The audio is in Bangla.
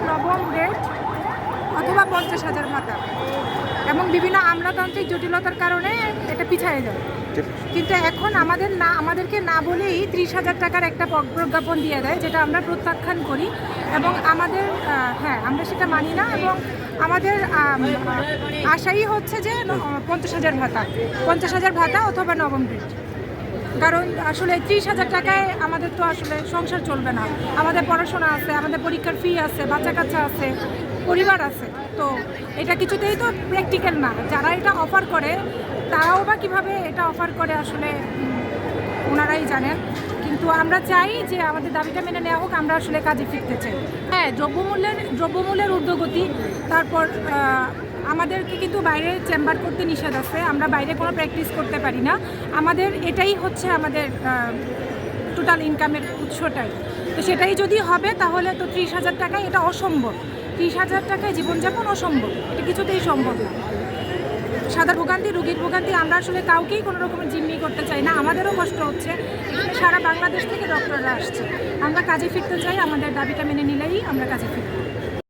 নবম রেট অথবা 50,000 ভাতা, এবং বিভিন্ন আমলাতান্ত্রিক জটিলতার কারণে এটা পিছিয়ে যায়। কিন্তু এখন আমাদেরকে না বলেই 30,000 টাকার একটা প্রজ্ঞাপন দিয়ে দেয়, যেটা আমরা প্রত্যাখ্যান করি এবং আমরা সেটা মানি না। এবং আমাদের আশাই হচ্ছে যে 50,000 ভাতা অথবা নবম রেট। কারণ আসলে 30,000 টাকায় আমাদের তো আসলে সংসার চলবে না। আমাদের পড়াশোনা আছে, আমাদের পরীক্ষার ফি আছে, বাচ্চা কাচ্চা আছে, পরিবার আছে। তো এটা কিছুতেই তো প্র্যাকটিক্যাল না। যারা এটা অফার করে তারাও বা কীভাবে এটা অফার করে আসলে ওনারাই জানেন। কিন্তু আমরা চাই যে আমাদের দাবিটা মেনে নেওয়া হোক, আমরা আসলে কাজে ফিরতে চাই। হ্যাঁ, দ্রব্যমূল্যের ঊর্ধ্বগতি, তারপর আমাদেরকে কিন্তু বাইরে চেম্বার করতে নিষেধ আছে। আমরা বাইরে কোনো প্র্যাকটিস করতে পারি না। আমাদের এটাই হচ্ছে আমাদের টোটাল ইনকামের উৎসটাই। তো সেটাই যদি হবে তাহলে তো 30,000 টাকায় এটা অসম্ভব। 30,000 টাকায় জীবনযাপন অসম্ভব, এটা কিছুতেই সম্ভব না। রুগীর ভোগান্তি আমরা আসলে কাউকেই কোনো রকমের জিম্মি করতে চাই না। আমাদেরও কষ্ট হচ্ছে। এখানে সারা বাংলাদেশ থেকে ডক্টররা আসছে। আমরা কাজে ফিরতে চাই, আমাদের দাবিটা মেনে নিলেই আমরা কাজে ফিরব।